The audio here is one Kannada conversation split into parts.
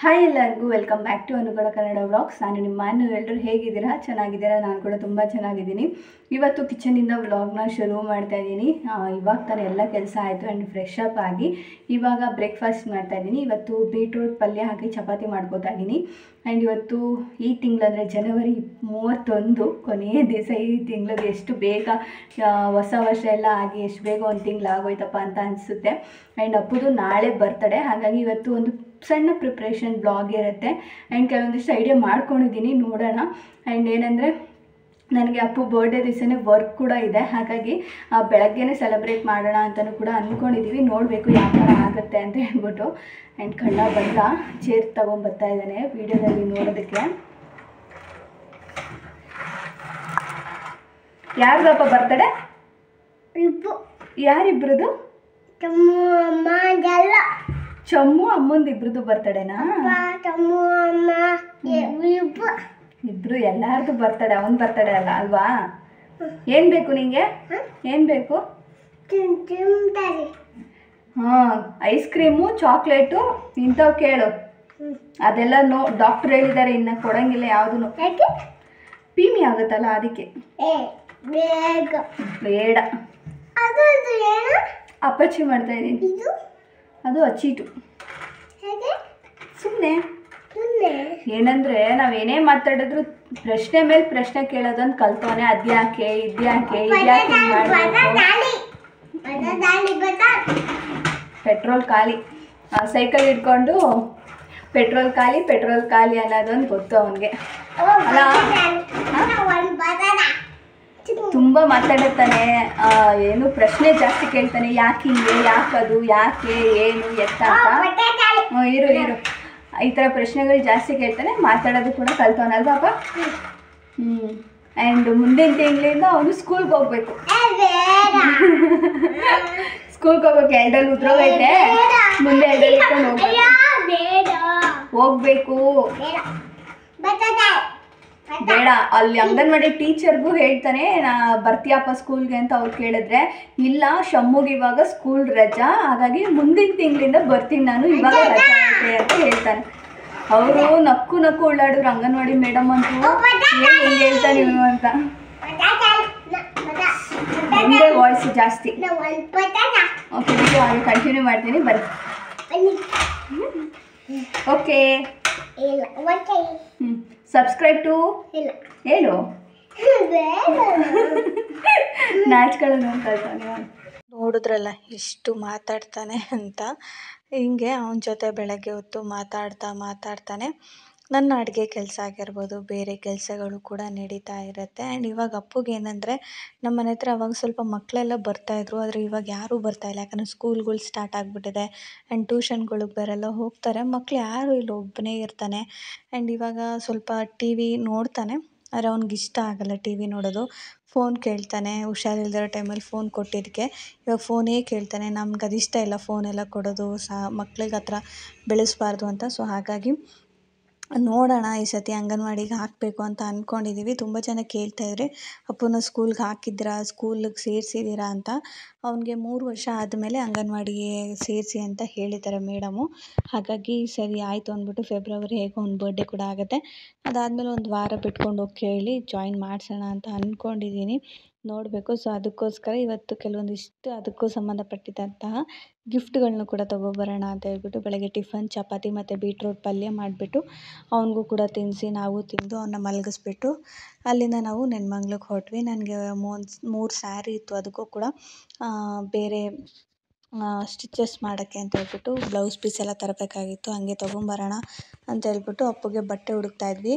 ಹಾಯ್ ಎಲ್ಲರಿಗೂ ವೆಲ್ಕಮ್ ಬ್ಯಾಕ್ ಟು ಅನುಗಳ ಕನ್ನಡ ವ್ಲಾಗ್ಸ್. ನಾನು ನಿಮ್ಮ ಎಲ್ಲರೂ ಹೇಗಿದ್ದೀರಾ? ಚೆನ್ನಾಗಿದ್ದೀರಾ? ನಾನು ಕೂಡ ತುಂಬ ಚೆನ್ನಾಗಿದ್ದೀನಿ. ಇವತ್ತು ಕಿಚನಿಂದ ವ್ಲಾಗ್ನ ಶುರು ಮಾಡ್ತಾ ಇದ್ದೀನಿ. ಇವಾಗ ತಾನೇ ಎಲ್ಲ ಕೆಲಸ ಆಯಿತು ಆ್ಯಂಡ್ ಫ್ರೆಶ್ ಅಪ್ ಆಗಿ ಇವಾಗ ಬ್ರೇಕ್ಫಾಸ್ಟ್ ಮಾಡ್ತಾಯಿದ್ದೀನಿ. ಇವತ್ತು ಬೀಟ್ರೂಟ್ ಪಲ್ಯ ಹಾಕಿ ಚಪಾತಿ ಮಾಡ್ಕೋತಾ ಇದ್ದೀನಿ. ಆ್ಯಂಡ್ ಇವತ್ತು ಈ ತಿಂಗಳಂದರೆ ಜನವರಿ 31 ಕೊನೆಯ ದಿವಸ. ಈ ತಿಂಗಳಿಗೆ ಎಷ್ಟು ಬೇಗ ಹೊಸ ವರ್ಷ ಎಲ್ಲ ಆಗಿ ಎಷ್ಟು ಬೇಗ ಒಂದು ತಿಂಗಳು ಆಗೋಯ್ತಪ್ಪ ಅಂತ ಅನಿಸುತ್ತೆ. ಆ್ಯಂಡ್ ಅಪ್ಪುದು ನಾಳೆ ಬರ್ತಡೆ, ಹಾಗಾಗಿ ಇವತ್ತು ಒಂದು ಸಣ್ಣ ಪ್ರಿಪ್ರೇಷನ್ ಬ್ಲಾಗ್ ಇರುತ್ತೆ. ಆ್ಯಂಡ್ ಕೆಲವೊಂದಿಷ್ಟು ಐಡಿಯಾ ಮಾಡ್ಕೊಂಡಿದ್ದೀನಿ, ನೋಡೋಣ. ಆ್ಯಂಡ್ ಏನಂದರೆ ನನಗೆ ಅಪ್ಪು ಬರ್ಡೇ ದಿವಸನೇ ವರ್ಕ್ ಕೂಡ ಇದೆ, ಹಾಗಾಗಿ ಬೆಳಗ್ಗೆನೇ ಸೆಲೆಬ್ರೇಟ್ ಮಾಡೋಣ ಅಂತಲೂ ಕೂಡ ಅಂದ್ಕೊಂಡಿದ್ದೀವಿ. ನೋಡಬೇಕು ಯಾವ ಥರ ಆಗುತ್ತೆ ಅಂತ ಹೇಳ್ಬಿಟ್ಟು. ಆ್ಯಂಡ್ ಕಳ್ಳ ಬಂದ ಚೇರ್ ತೊಗೊಂಬರ್ತಾ ಇದ್ದಾನೆ ವಿಡಿಯೋದಲ್ಲಿ ನೋಡೋದಕ್ಕೆ. ಯಾರ್ದಪ್ಪ ಬರ್ತಡೆ? ಯಾರಿಬ್ರದು? ಚಮ್ಮು ಅಮ್ಮಂದು ಇಬ್ರದ್ದು ಬರ್ತಡೇನಾ? ಇಬ್ರು ಎಲ್ಲಾರ್ದು ಬರ್ತಡೆ, ಅವನ್ ಬರ್ತಡೆ ಅಲ್ಲ ಅಲ್ವಾ? ಏನ್ ಬೇಕು ನಿಂಗೆ? ಏನ್ ಬೇಕು? ಐಸ್ ಕ್ರೀಮು, ಚಾಕ್ಲೇಟು ಇಂಥವು ಕೇಳು. ಅದೆಲ್ಲ ಡಾಕ್ಟರ್ ಹೇಳಿದ್ದಾರೆ ಇನ್ನು ಕೊಡಂಗಿಲ್ಲ ಯಾವ್ದು. ಪೀಮಿ ಆಗುತ್ತಲ್ಲ ಅದಕ್ಕೆ. ಬೇಡ, ಅಪ್ಪಚ್ಚಿ ಮಾಡ್ತಾ ಇದ್ದೀನಿ. ಅದು ಅಚ್ಚೀಟು. ಸುಮ್ಮನೆ ಏನಂದ್ರೆ ನಾವೇನೇ ಮಾತಾಡಿದ್ರು ಪ್ರಶ್ನೆ ಮೇಲೆ ಪ್ರಶ್ನೆ ಕೇಳೋದೊಂದು ಕಲ್ತವನೆ. ಅದ್ಯಾಕೆ ಇದ್ಯಾಕೆ ಇದ್ಯಾಕೆ ಪೆಟ್ರೋಲ್ ಖಾಲಿ, ಸೈಕಲ್ ಹಿಡ್ಕೊಂಡು ಪೆಟ್ರೋಲ್ ಖಾಲಿ ಅನ್ನೋದೊಂದು ಗೊತ್ತು ಅವನಿಗೆ ಅಲ್ಲ. ತುಂಬ ಮಾತಾಡುತ್ತಾನೆ, ಏನು ಪ್ರಶ್ನೆ ಜಾಸ್ತಿ ಕೇಳ್ತಾನೆ. ಯಾಕೆ ಹಿಂಗೆ, ಯಾಕದು, ಯಾಕೆ, ಏನು, ಎತ್ತ ಅಂತ. ಇರು ಈ ಥರ ಪ್ರಶ್ನೆಗಳು ಜಾಸ್ತಿ ಕೇಳ್ತಾನೆ. ಮಾತಾಡೋದು ಕೂಡ ಕಲ್ತವನಲ್ವಾಪ. ಆ್ಯಂಡ್ ಮುಂದಿನ ತಿಂಗಳಿಂದ ಅವನು ಸ್ಕೂಲ್ಗೆ ಹೋಗ್ಬೇಕು. ಸ್ಕೂಲ್ಗೆ ಹೋಗ್ಬೇಕು. ಎರಡಲ್ಲಿ ಉದ್ರೋಗೈತೆ, ಮುಂದೆ ಎರಡಲ್ಲಿ ಇಟ್ಕೊಂಡು ಹೋಗ್ಬೇಕು. ಬೇಡ, ಅಲ್ಲಿ ಅಂಗನವಾಡಿ ಟೀಚರ್ಗೂ ಹೇಳ್ತಾನೆ ಬರ್ತೀಯಪ್ಪ ಸ್ಕೂಲ್ಗೆ ಅಂತ. ಅವ್ರು ಕೇಳಿದ್ರೆ ಇಲ್ಲ, ಶಮ್ಮುಗೆ ಇವಾಗ ಸ್ಕೂಲ್ ರಜಾ, ಹಾಗಾಗಿ ಮುಂದಿನ ತಿಂಗಳಿಂದ ಬರ್ತೀನಿ ನಾನು, ಇವಾಗ ರಜಾ ಐತೆ ಅಂತ ಹೇಳ್ತಾನೆ. ಅವರು ನಕ್ಕು ಉಳ್ಳಾಡಿದ್ರು ಅಂಗನವಾಡಿ ಮೇಡಮ್ ಅಂತೂ, ಏನು ಹಿಂಗೆ ಹೇಳ್ತಾನೆ ಇವನು ಅಂತ. ಒಂದೇ ವಾಯ್ಸ್ ಜಾಸ್ತಿ. ಓಕೆ, ವಿಡಿಯೋ ಹಾಗೆ ಕಂಟಿನ್ಯೂ ಮಾಡ್ತೀನಿ, ಬನ್ನಿ. ಓಕೆ, ಸಬ್ಸ್ಕ್ರೈಬ್ ಟು ಹೇಳು. ನಾಚ್ಕೊಳ್ಳೋದು ಕಲ್ತಾನೆ. ನೋಡಿದ್ರಲ್ಲ ಎಷ್ಟು ಮಾತಾಡ್ತಾನೆ ಅಂತ. ಹಿಂಗೆ ಅವನ ಜೊತೆ ಬೆಳಗ್ಗೆ ಹೊತ್ತು ಮಾತಾಡ್ತಾನೆ. ನನ್ನ ಅಡುಗೆ ಕೆಲಸ ಆಗಿರ್ಬೋದು, ಬೇರೆ ಕೆಲಸಗಳು ಕೂಡ ನಡೀತಾ ಇರುತ್ತೆ. ಆ್ಯಂಡ್ ಇವಾಗ ಅಪ್ಪುಗೆ ಏನಂದರೆ ನಮ್ಮ ಮನೆ ಹತ್ರ ಅವಾಗ ಸ್ವಲ್ಪ ಮಕ್ಕಳೆಲ್ಲ ಬರ್ತಾಯಿದ್ರು, ಆದರೆ ಇವಾಗ ಯಾರೂ ಬರ್ತಾಯಿಲ್ಲ. ಯಾಕಂದರೆ ಸ್ಕೂಲ್ಗಳು ಸ್ಟಾರ್ಟ್ ಆಗಿಬಿಟ್ಟಿದೆ ಆ್ಯಂಡ್ ಟ್ಯೂಷನ್ಗಳಿಗೆ ಬೇರೆಲ್ಲ ಹೋಗ್ತಾರೆ. ಮಕ್ಳು ಯಾರೂ ಇಲ್ಲ, ಒಬ್ಬನೇ ಇರ್ತಾನೆ. ಆ್ಯಂಡ್ ಇವಾಗ ಸ್ವಲ್ಪ ಟಿ ವಿ ನೋಡ್ತಾನೆ, ಆದರೆ ಅವ್ನಿಗೆ ಇಷ್ಟ ಆಗಲ್ಲ ಟಿ ವಿ ನೋಡೋದು. ಫೋನ್ ಕೇಳ್ತಾನೆ, ಹುಷಾರಿಲ್ದಿರೋ ಟೈಮಲ್ಲಿ ಫೋನ್ ಕೊಟ್ಟಿದ್ದಕ್ಕೆ ಇವಾಗ ಫೋನೇ ಕೇಳ್ತಾನೆ. ನಮ್ಗೆ ಅದು ಇಷ್ಟ ಇಲ್ಲ ಫೋನೆಲ್ಲ ಕೊಡೋದು, ಮಕ್ಳಿಗೆ ಹತ್ರ ಬೆಳೆಸಬಾರ್ದು ಅಂತ. ಸೊ ಹಾಗಾಗಿ ನೋಡೋಣ, ಈ ಸತಿ ಅಂಗನವಾಡಿಗೆ ಹಾಕಬೇಕು ಅಂತ ಅಂದ್ಕೊಂಡಿದ್ದೀವಿ. ತುಂಬ ಜನ ಕೇಳ್ತಾಯಿದ್ರೆ ಅಪ್ಪನ ಸ್ಕೂಲ್ಗೆ ಹಾಕಿದ್ದೀರಾ, ಸ್ಕೂಲಿಗೆ ಸೇರಿಸಿದ್ದೀರಾ ಅಂತ. ಅವನಿಗೆ 3 ವರ್ಷ ಆದಮೇಲೆ ಅಂಗನವಾಡಿಗೆ ಸೇರಿಸಿ ಅಂತ ಹೇಳಿದ್ದಾರೆ ಮೇಡಮು. ಹಾಗಾಗಿ ಸರಿ ಆಯಿತು ಅಂದ್ಬಿಟ್ಟು ಫೆಬ್ರವರಿ ಹೇಗೋ ಅವ್ನ ಬರ್ಡೇ ಕೂಡ ಆಗುತ್ತೆ, ಅದಾದಮೇಲೆ ಒಂದು ವಾರ ಬಿಟ್ಕೊಂಡು ಹೋಗಿ ಕೇಳಿ ಜಾಯಿನ್ ಮಾಡಿಸೋಣ ಅಂತ ಅಂದ್ಕೊಂಡಿದ್ದೀನಿ. ನೋಡಬೇಕು. ಸೊ ಅದಕ್ಕೋಸ್ಕರ ಇವತ್ತು ಕೆಲವೊಂದಿಷ್ಟು ಅದಕ್ಕೂ ಸಂಬಂಧಪಟ್ಟಿದ್ದಂತಹ ಗಿಫ್ಟ್ಗಳನ್ನೂ ಕೂಡ ತೊಗೊಬರೋಣ ಅಂತ ಹೇಳ್ಬಿಟ್ಟು ಬೆಳಗ್ಗೆ ಟಿಫನ್ ಚಪಾತಿ ಮತ್ತು ಬೀಟ್ರೋಟ್ ಪಲ್ಯ ಮಾಡಿಬಿಟ್ಟು ಅವನಿಗೂ ಕೂಡ ತಿನ್ನಿಸಿ ನಾವು ತಿಂದು ಅವನ್ನ ಮಲಗಿಸ್ಬಿಟ್ಟು ಅಲ್ಲಿಂದ ನಾವು ನೆನ್ಮಂಗ್ಲಕ್ಕೆ ಹೊರಟ್ವಿ. ನನಗೆ 3 ಸ್ಯಾರಿ ಇತ್ತು, ಅದಕ್ಕೂ ಕೂಡ ಬೇರೆ ಸ್ಟಿಚಸ್ ಮಾಡೋಕ್ಕೆ ಅಂತ ಹೇಳ್ಬಿಟ್ಟು ಬ್ಲೌಸ್ ಪೀಸ್ ಎಲ್ಲ ತರಬೇಕಾಗಿತ್ತು. ಹಂಗೆ ತೊಗೊಂಬರೋಣ ಅಂತ ಹೇಳ್ಬಿಟ್ಟು ಅಪ್ಪುಗೆ ಬಟ್ಟೆ ಹುಡುಕ್ತಾ ಇದ್ವಿ.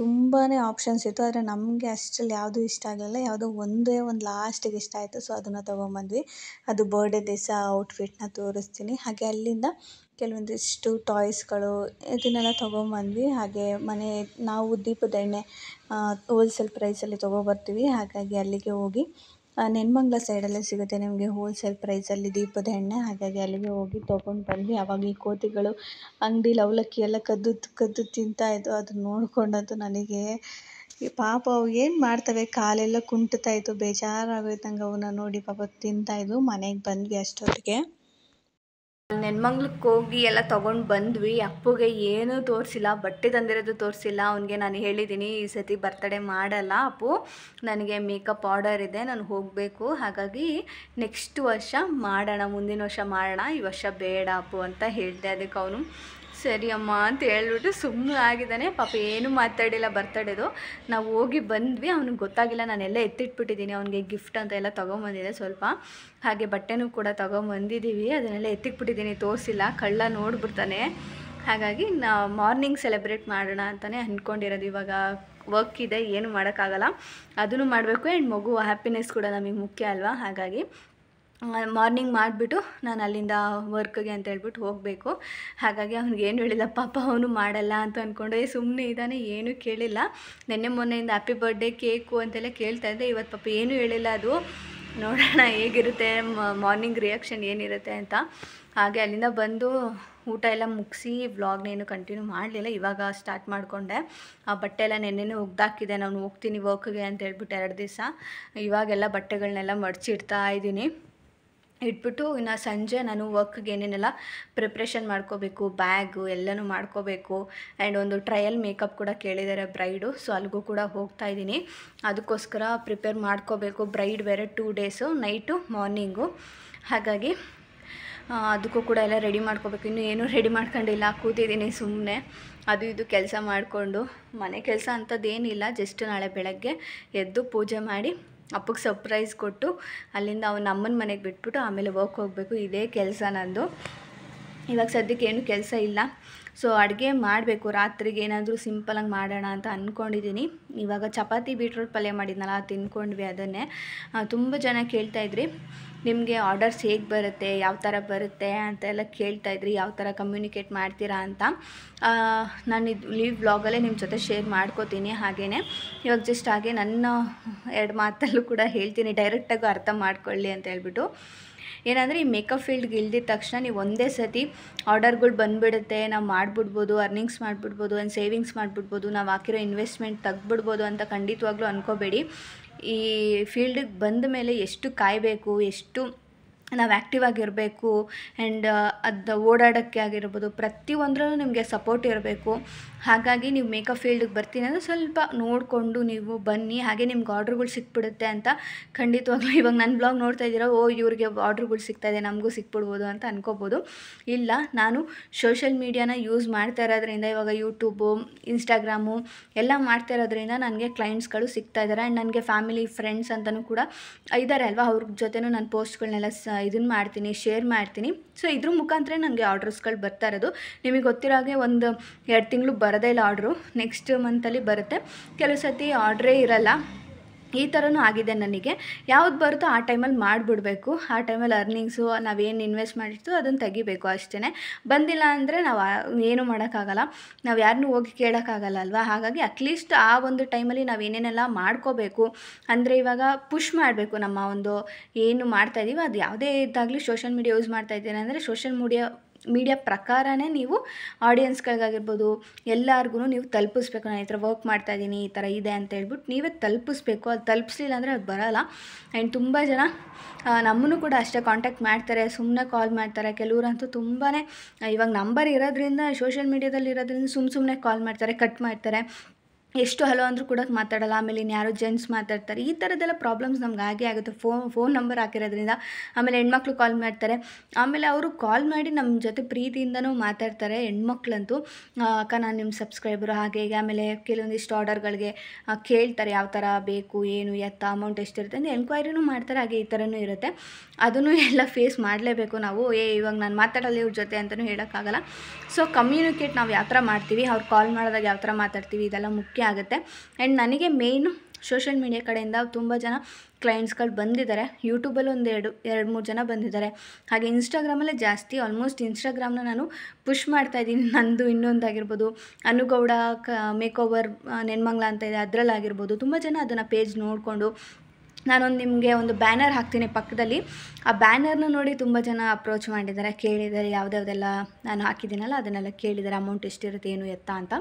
ತುಂಬಾ ಆಪ್ಷನ್ಸ್ ಇತ್ತು, ಆದರೆ ನಮಗೆ ಅಷ್ಟರಲ್ಲಿ ಯಾವುದೂ ಇಷ್ಟ ಆಗಲಿಲ್ಲ. ಯಾವುದೋ ಒಂದೇ ಒಂದು ಲಾಸ್ಟಿಗೆ ಇಷ್ಟ ಆಯಿತು, ಸೊ ಅದನ್ನು ತೊಗೊಂಬಂದ್ವಿ. ಅದು ಬರ್ಡೇ ದಿವಸ ಔಟ್ಫಿಟ್ನ ತೋರಿಸ್ತೀನಿ. ಹಾಗೆ ಅಲ್ಲಿಂದ ಕೆಲವೊಂದಿಷ್ಟು ಟಾಯ್ಸ್ಗಳು ಇದನ್ನೆಲ್ಲ ತೊಗೊಂಬಂದ್ವಿ. ಹಾಗೆ ನಾವು ದೀಪದ ಎಣ್ಣೆ ಹೋಲ್ಸೇಲ್ ಪ್ರೈಸಲ್ಲಿ ತೊಗೊಬರ್ತೀವಿ. ಹಾಗಾಗಿ ಅಲ್ಲಿಗೆ ಹೋಗಿ ನೆನ್ಮಂಗ್ಲ ಸೈಡಲ್ಲೇ ಸಿಗುತ್ತೆ ನಿಮಗೆ ಹೋಲ್ಸೇಲ್ ಪ್ರೈಸಲ್ಲಿ ದೀಪದ ಎಣ್ಣೆ. ಹಾಗಾಗಿ ಅಲ್ಲಿಗೆ ಹೋಗಿ ತೊಗೊಂಡು ಬಂದ್ವಿ. ಆವಾಗ ಈ ಕೋತಿಗಳು ಅಂಗಡೀಲಿ ಅವಲಕ್ಕಿ ಎಲ್ಲ ಕದ್ದು ತಿಂತಾಯಿದ್ವು. ಅದನ್ನ ನೋಡ್ಕೊಂಡಂತೂ ನನಗೆ ಪಾಪ ಅವು ಏನು ಮಾಡ್ತವೆ, ಕಾಲೆಲ್ಲ ಕುಂಟುತ್ತಾಯಿತ್ತು, ಬೇಜಾರಾಗೋಯ್ತು ನಂಗೆ ಅವನ್ನ ನೋಡಿ. ಪಾಪ ತಿಂತಾಯಿದ್ವು. ಮನೆಗೆ ಬಂದ್ವಿ ಅಷ್ಟೊತ್ತಿಗೆ. ನೆನ್ಮಂಗ್ಲಕ್ಕೆ ಹೋಗಿ ಎಲ್ಲ ತೊಗೊಂಡು ಬಂದ್ವಿ. ಅಪ್ಪುಗೆ ಏನೂ ತೋರಿಸಿಲ್ಲ, ಬಟ್ಟೆ ತಂದಿರೋದು ತೋರಿಸಿಲ್ಲ. ಅವನಿಗೆ ನಾನು ಹೇಳಿದ್ದೀನಿ ಈ ಸತಿ ಬರ್ತಡೇ ಮಾಡಲ್ಲ ಅಪ್ಪು, ನನಗೆ ಮೇಕಪ್ ಆರ್ಡರ್ ಇದೆ, ನಾನು ಹೋಗಬೇಕು, ಹಾಗಾಗಿ ನೆಕ್ಸ್ಟ್ ವರ್ಷ ಮಾಡೋಣ, ಮುಂದಿನ ವರ್ಷ ಮಾಡೋಣ, ಈ ವರ್ಷ ಬೇಡ ಅಪ್ಪು ಅಂತ ಹೇಳಿದೆ. ಅದಕ್ಕೆ ಅವನು ಸರಿ ಅಮ್ಮ ಅಂತ ಹೇಳ್ಬಿಟ್ಟು ಸುಮ್ಮನೆ ಆಗಿದ್ದಾನೆ. ಪಾಪ ಏನೂ ಮಾತಾಡಿಲ್ಲ. ಬರ್ತಡೇದು ನಾವು ಹೋಗಿ ಬಂದ್ವಿ, ಅವ್ನಿಗೆ ಗೊತ್ತಾಗಿಲ್ಲ, ನಾನೆಲ್ಲ ಎತ್ತಿಟ್ಬಿಟ್ಟಿದ್ದೀನಿ. ಅವನಿಗೆ ಗಿಫ್ಟ್ ಅಂತ ಎಲ್ಲ ತೊಗೊಂಬಂದಿದೆ ಸ್ವಲ್ಪ, ಹಾಗೆ ಬಟ್ಟೆನೂ ಕೂಡ ತೊಗೊಂಬಂದಿದ್ದೀವಿ, ಅದನ್ನೆಲ್ಲ ಎತ್ತಿಟ್ಬಿಟ್ಟಿದ್ದೀನಿ, ತೋರಿಸಿಲ್ಲ, ಕಳ್ಳ ನೋಡ್ಬಿಡ್ತಾನೆ. ಹಾಗಾಗಿ ಮಾರ್ನಿಂಗ್ ಸೆಲೆಬ್ರೇಟ್ ಮಾಡೋಣ ಅಂತಲೇ ಅಂದ್ಕೊಂಡಿರೋದು. ಇವಾಗ ವರ್ಕ್ ಇದೆ, ಏನು ಮಾಡೋಕ್ಕಾಗಲ್ಲ, ಅದನ್ನು ಮಾಡಬೇಕು. ಆ್ಯಂಡ್ ಮಗು ಹ್ಯಾಪಿನೆಸ್ ಕೂಡ ನಮಗೆ ಮುಖ್ಯ ಅಲ್ವಾ, ಹಾಗಾಗಿ ಮಾರ್ನಿಂಗ್ ಮಾಡಿಬಿಟ್ಟು ನಾನು ಅಲ್ಲಿಂದ ವರ್ಕ್ಗೆ ಅಂತ ಹೇಳ್ಬಿಟ್ಟು ಹೋಗಬೇಕು. ಹಾಗಾಗಿ ಅವ್ನಿಗೆ ಏನು ಹೇಳಿಲ್ಲ, ಪಾಪ ಅವನು ಮಾಡಲ್ಲ ಅಂತ ಅಂದ್ಕೊಂಡೆ ಸುಮ್ಮನೆ ಇದ್ದಾನೆ, ಏನೂ ಕೇಳಿಲ್ಲ. ನಿನ್ನೆ ಮೊನ್ನೆಯಿಂದ ಹ್ಯಾಪಿ ಬರ್ಡೇ ಕೇಕು ಅಂತೆಲ್ಲ ಕೇಳ್ತಾ ಇದ್ದೆ, ಇವತ್ತು ಪಾಪ ಏನೂ ಹೇಳಿಲ್ಲ. ಅದು ನೋಡೋಣ ಹೇಗಿರುತ್ತೆ, ಮಾರ್ನಿಂಗ್ ರಿಯಾಕ್ಷನ್ ಏನಿರುತ್ತೆ ಅಂತ. ಹಾಗೆ ಅಲ್ಲಿಂದ ಬಂದು ಊಟ ಎಲ್ಲ ಮುಗಿಸಿ ವ್ಲಾಗ್ನೇನು ಕಂಟಿನ್ಯೂ ಮಾಡಲಿಲ್ಲ, ಇವಾಗ ಸ್ಟಾರ್ಟ್ ಮಾಡಿಕೊಂಡೆ. ಆ ಬಟ್ಟೆ ಎಲ್ಲ ನೆನ್ನೆನೇ ಒಗ್ದಾಕಿದೆ, ನಾನು ಹೋಗ್ತೀನಿ ವರ್ಕ್ಗೆ ಅಂತ ಹೇಳ್ಬಿಟ್ಟು 2 ದಿವಸ. ಇವಾಗೆಲ್ಲ ಬಟ್ಟೆಗಳನ್ನೆಲ್ಲ ಮಡಚಿಡ್ತಾ ಇದ್ದೀನಿ. ಇಟ್ಬಿಟ್ಟು ಇನ್ನು ಸಂಜೆ ನಾನು ವರ್ಕ್ಗೆ ಏನೇನೆಲ್ಲ ಪ್ರಿಪ್ರೇಷನ್ ಮಾಡ್ಕೋಬೇಕು, ಬ್ಯಾಗು ಎಲ್ಲನೂ ಮಾಡ್ಕೋಬೇಕು. ಆ್ಯಂಡ್ ಒಂದು ಟ್ರಯಲ್ ಮೇಕಪ್ ಕೂಡ ಕೇಳಿದ್ದಾರೆ ಬ್ರೈಡು, ಸೊ ಅಲ್ಲಿಗೂ ಕೂಡ ಹೋಗ್ತಾಯಿದ್ದೀನಿ. ಅದಕ್ಕೋಸ್ಕರ ಪ್ರಿಪೇರ್ ಮಾಡ್ಕೋಬೇಕು. ಬ್ರೈಡ್ ಬೇರೆ 2 ಡೇಸು, ನೈಟು ಮಾರ್ನಿಂಗು, ಹಾಗಾಗಿ ಅದಕ್ಕೂ ಕೂಡ ಎಲ್ಲ ರೆಡಿ ಮಾಡ್ಕೋಬೇಕು. ಇನ್ನೂ ಏನೂ ರೆಡಿ ಮಾಡ್ಕೊಂಡಿಲ್ಲ, ಕೂತಿದ್ದೀನಿ ಸುಮ್ಮನೆ ಅದು ಇದು ಕೆಲಸ ಮಾಡಿಕೊಂಡು. ಮನೆ ಕೆಲಸ ಅಂಥದ್ದೇನಿಲ್ಲ, ಜಸ್ಟ್ ನಾಳೆ ಬೆಳಗ್ಗೆ ಎದ್ದು ಪೂಜೆ ಮಾಡಿ ಅಪ್ಪಗೆ ಸರ್ಪ್ರೈಸ್ ಕೊಟ್ಟು ಅಲ್ಲಿಂದ ಅವನ ಅಮ್ಮನ ಮನೆಗೆ ಬಿಟ್ಬಿಟ್ಟು ಆಮೇಲೆ ವರ್ಕ್ ಹೋಗಬೇಕು. ಇದೇ ಕೆಲಸ ನಂದು. ಇವಾಗ ಸದ್ಯಕ್ಕೆ ಏನೂ ಕೆಲಸ ಇಲ್ಲ. ಸೊ ಅಡುಗೆ ಮಾಡಬೇಕು, ರಾತ್ರಿಗೆ ಏನಾದರೂ ಸಿಂಪಲಾಗಿ ಮಾಡೋಣ ಅಂತ ಅಂದ್ಕೊಂಡಿದ್ದೀನಿ. ಇವಾಗ ಚಪಾತಿ ಬೀಟ್ರೂಟ್ ಪಲ್ಯ ಮಾಡಿದ್ನಲ್ಲ, ತಿಂದ್ಕೊಂಡ್ವಿ ಅದನ್ನೇ. ತುಂಬ ಜನ ಕೇಳ್ತಾಯಿದ್ರಿ ನಿಮಗೆ ಆರ್ಡರ್ಸ್ ಹೇಗೆ ಬರುತ್ತೆ, ಯಾವ ಥರ ಬರುತ್ತೆ ಅಂತೆಲ್ಲ ಕೇಳ್ತಾಯಿದ್ರಿ, ಯಾವ ಥರ ಕಮ್ಯುನಿಕೇಟ್ ಮಾಡ್ತೀರಾ ಅಂತ. ನಾನು ಈ ವ್ಲಾಗಲ್ಲೇ ನಿಮ್ಮ ಜೊತೆ ಶೇರ್ ಮಾಡ್ಕೋತೀನಿ. ಹಾಗೆಯೇ ಇವಾಗ ಜಸ್ಟ್ ಹಾಗೆ ನನ್ನ 2 ಮಾತಲ್ಲೂ ಕೂಡ ಹೇಳ್ತೀನಿ, ಡೈರೆಕ್ಟಾಗಿ ಅರ್ಥ ಮಾಡ್ಕೊಳ್ಳಿ ಅಂತ ಹೇಳ್ಬಿಟ್ಟು. ಏನಂದರೆ ಈ ಮೇಕಪ್ ಫೀಲ್ಡ್ಗೆ ಇಳ್ದಿದ ತಕ್ಷಣ ನೀವು ಒಂದೇ ಸತಿ ಆರ್ಡರ್ಗಳು ಬಂದುಬಿಡುತ್ತೆ, ನಾವು ಮಾಡಿಬಿಡ್ಬೋದು, ಅರ್ನಿಂಗ್ಸ್ ಮಾಡಿಬಿಡ್ಬೋದು, ಆ್ಯಂಡ್ ಸೇವಿಂಗ್ಸ್ ಮಾಡಿಬಿಡ್ಬೋದು, ನಾವು ಹಾಕಿರೋ ಇನ್ವೆಸ್ಟ್ಮೆಂಟ್ ತೆಗ್ಬಿಡ್ಬೋದು ಅಂತ ಖಂಡಿತವಾಗ್ಲೂ ಅಂದ್ಕೋಬೇಡಿ. ಈ ಫೀಲ್ಡಿಗೆ ಬಂದ ಮೇಲೆ ಎಷ್ಟು ಕಾಯಬೇಕು, ಎಷ್ಟು ನಾವು ಆ್ಯಕ್ಟಿವ್ ಆಗಿರಬೇಕು, ಆ್ಯಂಡ್ ಅದು ಓಡಾಡೋಕ್ಕೆ ಆಗಿರ್ಬೋದು, ಪ್ರತಿಯೊಂದರಲ್ಲೂ ನಿಮಗೆ ಸಪೋರ್ಟ್ ಇರಬೇಕು. ಹಾಗಾಗಿ ನೀವು ಮೇಕಪ್ ಫೀಲ್ಡಿಗೆ ಬರ್ತೀನಿ ಅಂದರೆ ಸ್ವಲ್ಪ ನೋಡಿಕೊಂಡು ನೀವು ಬನ್ನಿ. ಹಾಗೆ ನಿಮ್ಗೆ ಆರ್ಡ್ರುಗಳು ಸಿಕ್ಬಿಡುತ್ತೆ ಅಂತ ಖಂಡಿತವಾಗ್ಲೂ ಇವಾಗ ನನ್ನ ಬ್ಲಾಗ್ ನೋಡ್ತಾ ಇದ್ದೀರಾ, ಓ ಇವ್ರಿಗೆ ಆರ್ಡ್ರುಗಳು ಸಿಗ್ತಾಯಿದೆ, ನಮಗೂ ಸಿಕ್ಬಿಡ್ಬೋದು ಅಂತ ಅನ್ಕೋಬೋದು. ಇಲ್ಲ, ನಾನು ಸೋಷಿಯಲ್ ಮೀಡಿಯಾನ ಯೂಸ್ ಮಾಡ್ತಾ ಇರೋದ್ರಿಂದ, ಇವಾಗ ಯೂಟ್ಯೂಬು, ಇನ್ಸ್ಟಾಗ್ರಾಮು ಎಲ್ಲ ಮಾಡ್ತಾ ಇರೋದ್ರಿಂದ ನನಗೆ ಕ್ಲೈಂಟ್ಸ್ಗಳು ಸಿಗ್ತಾ ಇದ್ದಾರೆ. ಆ್ಯಂಡ್ ನನಗೆ ಫ್ಯಾಮಿಲಿ, ಫ್ರೆಂಡ್ಸ್ ಅಂತಲೂ ಕೂಡ ಇದ್ದಾರೆ ಅಲ್ವಾ, ಅವ್ರ ಜೊತೆನೂ ನಾನು ಪೋಸ್ಟ್ಗಳನ್ನೆಲ್ಲ ಇದನ್ನು ಮಾಡ್ತೀನಿ, ಶೇರ್ ಮಾಡ್ತೀನಿ. ಸೊ ಇದ್ರ ಮುಖಾಂತರ ನನಗೆ ಆರ್ಡ್ರಸ್ಗಳು ಬರ್ತಾ ಇರೋದು. ನಿಮಗೆ ಗೊತ್ತಿರೋ ಹಾಗೆ 1-2 ತಿಂಗಳು ಬರೋದೇ ಇಲ್ಲ ಆರ್ಡ್ರು, ನೆಕ್ಸ್ಟ್ ಮಂತಲ್ಲಿ ಬರುತ್ತೆ. ಕೆಲವು ಸತಿ ಆರ್ಡ್ರೇ ಇರಲ್ಲ, ಈ ಥರನೂ ಆಗಿದೆ ನನಗೆ. ಯಾವ್ದು ಬರುತ್ತೋ ಆ ಟೈಮಲ್ಲಿ ಮಾಡಿಬಿಡ್ಬೇಕು. ಆ ಟೈಮಲ್ಲಿ ಅರ್ನಿಂಗ್ಸು ನಾವೇನು ಇನ್ವೆಸ್ಟ್ ಮಾಡಿರ್ತೀವೋ ಅದನ್ನು ತೆಗಿಬೇಕು ಅಷ್ಟೇ. ಬಂದಿಲ್ಲ ಅಂದರೆ ನಾವು ಏನೂ ಮಾಡೋಕ್ಕಾಗಲ್ಲ, ನಾವು ಯಾರನ್ನೂ ಹೋಗಿ ಕೇಳೋಕ್ಕಾಗಲ್ಲ ಅಲ್ವಾ. ಹಾಗಾಗಿ ಅಟ್ಲೀಸ್ಟ್ ಆ ಒಂದು ಟೈಮಲ್ಲಿ ನಾವು ಏನೇನೆಲ್ಲ ಮಾಡ್ಕೋಬೇಕು ಅಂದರೆ, ಇವಾಗ ಪುಷ್ ಮಾಡಬೇಕು ನಮ್ಮ ಒಂದು ಏನು ಮಾಡ್ತಾಯಿದ್ದೀವಿ, ಅದು ಯಾವುದೇ ಇದ್ದಾಗಲಿ ಸೋಷಿಯಲ್ ಮೀಡಿಯಾ ಯೂಸ್ ಮಾಡ್ತಾಯಿದ್ದೀನಿ ಅಂದರೆ ಸೋಷಿಯಲ್ ಮೀಡಿಯಾ ಪ್ರಕಾರನೇ ನೀವು ಆಡಿಯನ್ಸ್ಗಳಿಗಾಗಿರ್ಬೋದು ಎಲ್ಲರಿಗೂ ನೀವು ತಲುಪಿಸ್ಬೇಕು. ನಾನು ಈ ಥರ ವರ್ಕ್ ಮಾಡ್ತಾಯಿದ್ದೀನಿ, ಈ ಥರ ಇದೆ ಅಂತ ಹೇಳ್ಬಿಟ್ಟು ನೀವೇ ತಲುಪಿಸ್ಬೇಕು. ಅದು ತಲುಪಿಸ್ಲಿಲ್ಲ ಅಂದರೆ ಅದು ಬರೋಲ್ಲ. ಆ್ಯಂಡ್ ತುಂಬ ಜನ ನಮ್ಮನ್ನು ಕೂಡ ಅಷ್ಟೇ ಕಾಂಟ್ಯಾಕ್ಟ್ ಮಾಡ್ತಾರೆ, ಸುಮ್ಮನೆ ಕಾಲ್ ಮಾಡ್ತಾರೆ. ಕೆಲವರಂತೂ ತುಂಬಾ ಇವಾಗ ನಂಬರ್ ಇರೋದ್ರಿಂದ, ಸೋಷಿಯಲ್ ಮೀಡಿಯಾದಲ್ಲಿ ಇರೋದ್ರಿಂದ ಸುಮ್ಮನೆ ಕಾಲ್ ಮಾಡ್ತಾರೆ, ಕಟ್ ಮಾಡ್ತಾರೆ. ಎಷ್ಟು ಹಲೋ ಅಂದರೂ ಕೂಡ ಮಾತಾಡೋಲ್ಲ. ಆಮೇಲೆ ಇನ್ಯಾರೋ ಜೆಂಟ್ಸ್ ಮಾತಾಡ್ತಾರೆ. ಈ ಥರದ್ದೆಲ್ಲ ಪ್ರಾಬ್ಲಮ್ಸ್ ನಮ್ಗೆ ಆಗೇ ಆಗುತ್ತೆ, ಫೋನ್ ನಂಬರ್ ಹಾಕಿರೋದ್ರಿಂದ. ಆಮೇಲೆ ಹೆಣ್ಮಕ್ಳು ಕಾಲ್ ಮಾಡ್ತಾರೆ, ಆಮೇಲೆ ಅವರು ಕಾಲ್ ಮಾಡಿ ನಮ್ಮ ಜೊತೆ ಪ್ರೀತಿಯಿಂದನೂ ಮಾತಾಡ್ತಾರೆ ಹೆಣ್ಮಕ್ಳಂತೂ. ಅಕ್ಕ ನಾನು ನಿಮ್ಮ ಸಬ್ಸ್ಕ್ರೈಬರು ಹಾಗೆ ಹೀಗೆ. ಆಮೇಲೆ ಕೆಲವೊಂದಿಷ್ಟು ಆರ್ಡರ್ಗಳಿಗೆ ಕೇಳ್ತಾರೆ ಯಾವ ಥರ ಬೇಕು, ಏನು ಎತ್ತ, ಅಮೌಂಟ್ ಎಷ್ಟಿರುತ್ತೆ ಅಂತ ಎನ್ಕ್ವೈರಿನೂ ಮಾಡ್ತಾರೆ. ಹಾಗೆ ಈ ಥರನೂ ಇರುತ್ತೆ. ಅದನ್ನು ಎಲ್ಲ ಫೇಸ್ ಮಾಡಲೇಬೇಕು ನಾವು. ಇವಾಗ ನಾನು ಮಾತಾಡಲ್ಲ ಇವ್ರ ಜೊತೆ ಅಂತಲೂ ಹೇಳೋಕ್ಕಾಗಲ್ಲ. ಸೊ ಕಮ್ಯುನಿಕೇಟ್ ನಾವು ಯಾವ ಥರ ಮಾಡ್ತೀವಿ, ಅವ್ರು ಕಾಲ್ ಮಾಡಿದಾಗ ಯಾವ ಥರ ಮಾತಾಡ್ತೀವಿ, ಇದೆಲ್ಲ ಮುಖ್ಯ ಆಗುತ್ತೆ. ಆ್ಯಂಡ್ ನನಗೆ ಮೇಯ್ನು ಸೋಷಿಯಲ್ ಮೀಡಿಯಾ ಕಡೆಯಿಂದ ತುಂಬ ಜನ ಕ್ಲೈಂಟ್ಸ್ಗಳು ಬಂದಿದ್ದಾರೆ. ಯೂಟ್ಯೂಬಲ್ಲಿ 2-3 ಜನ ಬಂದಿದ್ದಾರೆ. ಹಾಗೆ ಇನ್ಸ್ಟಾಗ್ರಾಮಲ್ಲೇ ಜಾಸ್ತಿ, ಆಲ್ಮೋಸ್ಟ್ ಇನ್ಸ್ಟಾಗ್ರಾಮ್ನ ನಾನು ಪುಷ್ ಮಾಡ್ತಾಯಿದ್ದೀನಿ. ನಂದು ಇನ್ನೊಂದಾಗಿರ್ಬೋದು, ಅನುಗೌಡ ಮೇಕೋವರ್ ನೆನ್ಮಂಗ್ಲ ಅಂತ ಇದೆ, ಅದರಲ್ಲಾಗಿರ್ಬೋದು. ತುಂಬ ಜನ ಅದನ್ನು ಪೇಜ್ ನೋಡಿಕೊಂಡು, ನಾನೊಂದು ನಿಮಗೆ ಒಂದು ಬ್ಯಾನರ್ ಹಾಕ್ತೀನಿ ಪಕ್ಕದಲ್ಲಿ, ಆ ಬ್ಯಾನರ್ನ ನೋಡಿ ತುಂಬ ಜನ ಅಪ್ರೋಚ್ ಮಾಡಿದ್ದಾರೆ, ಕೇಳಿದ್ದಾರೆ, ಯಾವುದ್ಯಾವುದೆಲ್ಲ ನಾನು ಹಾಕಿದ್ದೀನಲ್ಲ ಅದನ್ನೆಲ್ಲ ಕೇಳಿದ್ದಾರೆ, ಅಮೌಂಟ್ ಎಷ್ಟಿರುತ್ತೆ, ಏನು ಎತ್ತ ಅಂತ.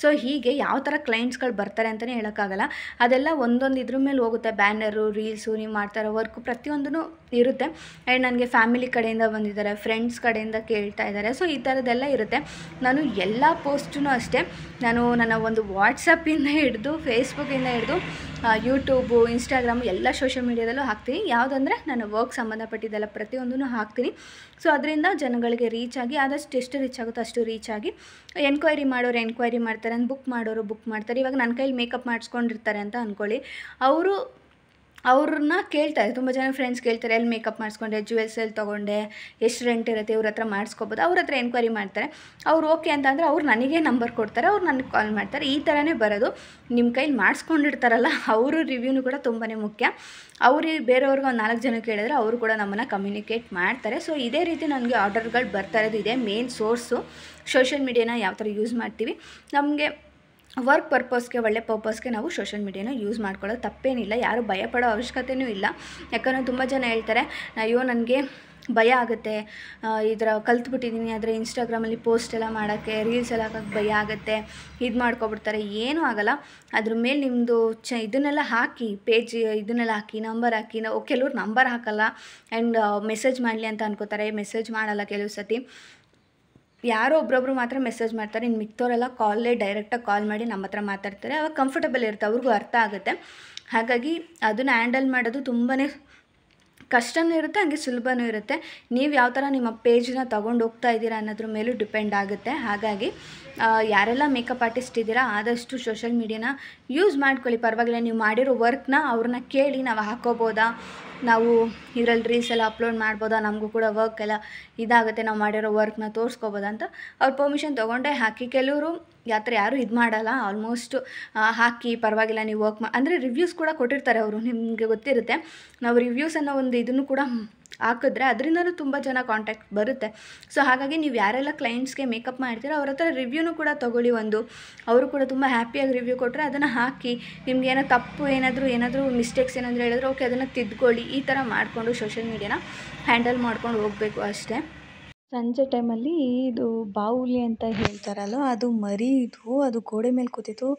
ಸೊ ಹೀಗೆ ಯಾವ ಥರ ಕ್ಲೈಂಟ್ಸ್ಗಳು ಬರ್ತಾರೆ ಅಂತಲೇ ಹೇಳೋಕ್ಕಾಗಲ್ಲ. ಅದೆಲ್ಲ ಒಂದೊಂದು ಇದ್ರ ಮೇಲೆ ಹೋಗುತ್ತೆ. ಬ್ಯಾನರು, ರೀಲ್ಸು, ನೀವು ಮಾಡ್ತಾರೋ ವರ್ಕು ಪ್ರತಿಯೊಂದೂ ಇರುತ್ತೆ. ಆ್ಯಂಡ್ ನನಗೆ ಫ್ಯಾಮಿಲಿ ಕಡೆಯಿಂದ ಬಂದಿದ್ದಾರೆ, ಫ್ರೆಂಡ್ಸ್ ಕಡೆಯಿಂದ ಕೇಳ್ತಾ ಇದ್ದಾರೆ. ಸೊ ಈ ಥರದ್ದೆಲ್ಲ ಇರುತ್ತೆ. ನಾನು ಎಲ್ಲ ಪೋಸ್ಟೂ ಅಷ್ಟೇ ನಾನು ನನ್ನ ಒಂದು ವಾಟ್ಸಪ್ಪಿಂದ ಹಿಡಿದು ಫೇಸ್ಬುಕ್ಕಿಂದ ಹಿಡಿದು ಯೂಟ್ಯೂಬು, ಇನ್ಸ್ಟಾಗ್ರಾಮು ಎಲ್ಲ ಸೋಷಿಯಲ್ ಮೀಡಿಯಾದಲ್ಲೂ ಹಾಕ್ತೀನಿ. ಯಾವುದಂದರೆ ನನ್ನ ವರ್ಕ್ ಸಂಬಂಧಪಟ್ಟಿದ್ದೆಲ್ಲ ಪ್ರತಿಯೊಂದೂ ಹಾಕ್ತೀನಿ. ಸೊ ಅದರಿಂದ ಜನಗಳಿಗೆ ರೀಚ್ ಆಗಿ ಆದಷ್ಟು ಎಷ್ಟು ರೀಚ್ ಆಗುತ್ತೋ ಅಷ್ಟು ರೀಚ್ ಆಗಿ, ಎನ್ಕ್ವೈರಿ ಮಾಡೋರು ಎನ್ಕ್ವೈರಿ ಮಾಡ್ತಾರೆ, ಬುಕ್ ಮಾಡೋರು ಬುಕ್ ಮಾಡ್ತಾರೆ. ಇವಾಗ ನನ್ನ ಕೈಲಿ ಮೇಕಪ್ ಮಾಡಿಸ್ಕೊಂಡಿರ್ತಾರೆ ಅಂತ ಅಂದ್ಕೊಳ್ಳಿ, ಅವ್ರನ್ನ ಕೇಳ್ತಾರೆ. ತುಂಬ ಜನ ಫ್ರೆಂಡ್ಸ್ ಕೇಳ್ತಾರೆ, ಎಲ್ಲಿ ಮೇಕಪ್ ಮಾಡಿಸ್ಕೊಂಡೆ, ಜ್ಯುವೆಲ್ಸ್ ಎಲ್ಲಿ ತೊಗೊಂಡೆ, ಎಷ್ಟು ರೆಂಟ್ ಇರುತ್ತೆ, ಇವ್ರ ಹತ್ರ ಮಾಡಿಸ್ಕೋಬೋದು. ಅವ್ರ ಹತ್ರ ಎನ್ಕ್ವೈರಿ ಮಾಡ್ತಾರೆ. ಅವ್ರು ಓಕೆ ಅಂತಂದರೆ ಅವ್ರು ನನಗೆ ನಂಬರ್ ಕೊಡ್ತಾರೆ, ಅವ್ರು ನನಗೆ ಕಾಲ್ ಮಾಡ್ತಾರೆ. ಈ ಥರನೇ ಬರೋದು. ನಿಮ್ಮ ಕೈಲಿ ಮಾಡಿಸ್ಕೊಂಡಿರ್ತಾರಲ್ಲ ಅವರು ರಿವ್ಯೂನು ಕೂಡ ತುಂಬಾ ಮುಖ್ಯ. ಬೇರೆಯವ್ರಿಗೆ ಒಂದು 4 ಜನ ಕೇಳಿದ್ರೆ ಅವರು ಕೂಡ ನಮ್ಮನ್ನು ಕಮ್ಯುನಿಕೇಟ್ ಮಾಡ್ತಾರೆ. ಸೊ ಇದೇ ರೀತಿ ನನಗೆ ಆರ್ಡರ್ಗಳು ಬರ್ತಾ ಇರೋದು ಇದೆ ಮೇನ್ ಸೋರ್ಸು. ಸೋಷಿಯಲ್ ಮೀಡಿಯಾನ ಯಾವ ಥರ ಯೂಸ್ ಮಾಡ್ತೀವಿ, ನಮಗೆ ವರ್ಕ್ ಪರ್ಪಸ್ಗೆ, ಒಳ್ಳೆ ಪರ್ಪಸ್ಗೆ ನಾವು ಸೋಷಿಯಲ್ ಮೀಡಿಯಾನ ಯೂಸ್ ಮಾಡ್ಕೊಳ್ಳೋದು ತಪ್ಪೇನಿಲ್ಲ. ಯಾರು ಭಯಪಡೋ ಅವಶ್ಯಕತೆಯೂ ಇಲ್ಲ. ಯಾಕಂದರೆ ತುಂಬ ಜನ ಹೇಳ್ತಾರೆ, ಅಯ್ಯೋ ನನಗೆ ಭಯ ಆಗುತ್ತೆ, ಇದರ ಕಲ್ತ್ಬಿಟ್ಟಿದ್ದೀನಿ, ಆದರೆ ಇನ್ಸ್ಟಾಗ್ರಾಮಲ್ಲಿ ಪೋಸ್ಟ್ ಎಲ್ಲ ಮಾಡೋಕ್ಕೆ, ರೀಲ್ಸ್ ಎಲ್ಲ ಹಾಕೋಕ್ಕೆ ಭಯ ಆಗುತ್ತೆ, ಇದು ಮಾಡ್ಕೊಬಿಡ್ತಾರೆ. ಏನೂ ಆಗೋಲ್ಲ. ಅದ್ರ ಮೇಲೆ ನಿಮ್ಮದು ಇದನ್ನೆಲ್ಲ ಹಾಕಿ, ಪೇಜ್ ಇದನ್ನೆಲ್ಲ ಹಾಕಿ, ನಂಬರ್ ಹಾಕಿ. ಕೆಲವ್ರು ನಂಬರ್ ಹಾಕಲ್ಲ ಆ್ಯಂಡ್ ಮೆಸೇಜ್ ಮಾಡಲಿ ಅಂತ ಅನ್ಕೋತಾರೆ, ಮೆಸೇಜ್ ಮಾಡಲ್ಲ ಕೆಲವು ಸತಿ. ಯಾರೋ ಒಬ್ಬೊಬ್ರು ಮಾತ್ರ ಮೆಸೇಜ್ ಮಾಡ್ತಾರೆ, ಇನ್ನು ಮಿಕ್ತವರೆಲ್ಲ ಡೈರೆಕ್ಟಾಗಿ ಕಾಲ್ ಮಾಡಿ ನಮ್ಮ ಹತ್ರ ಮಾತಾಡ್ತಾರೆ. ಅವಾಗ ಕಂಫರ್ಟಬಲ್ ಇರುತ್ತೆ, ಅವ್ರಿಗೂ ಅರ್ಥ ಆಗುತ್ತೆ. ಹಾಗಾಗಿ ಅದನ್ನು ಹ್ಯಾಂಡಲ್ ಮಾಡೋದು ತುಂಬಾ ಕಷ್ಟನೂ ಇರುತ್ತೆ, ಹಂಗೆ ಸುಲಭನೂ ಇರುತ್ತೆ. ನೀವು ಯಾವ ಥರ ನಿಮ್ಮ ಪೇಜನ್ನ ತೊಗೊಂಡು ಹೋಗ್ತಾ ಇದ್ದೀರಾ ಅನ್ನೋದ್ರ ಮೇಲೂ ಡಿಪೆಂಡ್ ಆಗುತ್ತೆ. ಹಾಗಾಗಿ ಯಾರೆಲ್ಲ ಮೇಕಪ್ ಆರ್ಟಿಸ್ಟ್ ಇದ್ದೀರಾ ಆದಷ್ಟು ಸೋಷಿಯಲ್ ಮೀಡಿಯಾನ ಯೂಸ್ ಮಾಡ್ಕೊಳ್ಳಿ, ಪರವಾಗಿಲ್ಲ. ನೀವು ಮಾಡಿರೋ ವರ್ಕ್ನ ಅವ್ರನ್ನ ಕೇಳಿ, ನಾವು ಹಾಕೋಬೋದಾ, ನಾವು ಇದರಲ್ಲಿ ರೀಲ್ಸ್ ಎಲ್ಲ ಅಪ್ಲೋಡ್ ಮಾಡ್ಬೋದಾ, ನಮಗೂ ಕೂಡ ವರ್ಕ್ ಎಲ್ಲ ಇದಾಗುತ್ತೆ, ನಾವು ಮಾಡಿರೋ ವರ್ಕ್ನ ತೋರಿಸ್ಕೋಬೋದಾ ಅಂತ ಅವ್ರ ಪರ್ಮಿಷನ್ ತೊಗೊಂಡೇ ಹಾಕಿ. ಕೆಲವರು ಯಾರು ಇದು ಮಾಡಲ್ಲ, ಆಲ್ಮೋಸ್ಟ್ ಹಾಕಿ ಪರವಾಗಿಲ್ಲ ನೀವು ವರ್ಕ್ ಅಂದರೆ ರಿವ್ಯೂಸ್ ಕೂಡ ಕೊಟ್ಟಿರ್ತಾರೆ ಅವರು. ನಿಮಗೆ ಗೊತ್ತಿರುತ್ತೆ, ನಾವು ರಿವ್ಯೂಸ್ ಅನ್ನೋ ಒಂದು ಇದನ್ನು ಕೂಡ ಹಾಕಿದ್ರೆ ಅದರಿಂದನೂ ತುಂಬ ಜನ ಕಾಂಟ್ಯಾಕ್ಟ್ ಬರುತ್ತೆ. ಸೊ ಹಾಗಾಗಿ ನೀವು ಯಾರೆಲ್ಲ ಕ್ಲೈಂಟ್ಸ್ಗೆ ಮೇಕಪ್ ಮಾಡ್ತೀರೋ ಅವ್ರ ಹತ್ರ ರಿವ್ಯೂನು ಕೂಡ ತೊಗೊಳ್ಳಿ. ಅವರು ಕೂಡ ತುಂಬ ಹ್ಯಾಪಿಯಾಗಿ ರಿವ್ಯೂ ಕೊಟ್ಟರೆ ಅದನ್ನು ಹಾಕಿ. ನಿಮ್ಗೆ ಏನೋ ತಪ್ಪು ಏನಾದರೂ ಮಿಸ್ಟೇಕ್ಸ್ ಏನಾದರೂ ಹೇಳಿದ್ರೆ ಓಕೆ ಅದನ್ನು ತಿದ್ಕೊಳ್ಳಿ. ಈ ಥರ ಮಾಡಿಕೊಂಡು ಸೋಷಿಯಲ್ ಮೀಡಿಯಾನ ಹ್ಯಾಂಡಲ್ ಮಾಡ್ಕೊಂಡು ಹೋಗಬೇಕು ಅಷ್ಟೇ. ಸಂಜೆ ಟೈಮಲ್ಲಿ ಇದು ಬಾವುಲಿ ಅಂತ ಹೇಳ್ತಾರಲ್ಲ, ಅದು ಮರಿ ಅದು ಗೋಡೆ ಮೇಲೆ ಕೂತಿತ್ತು,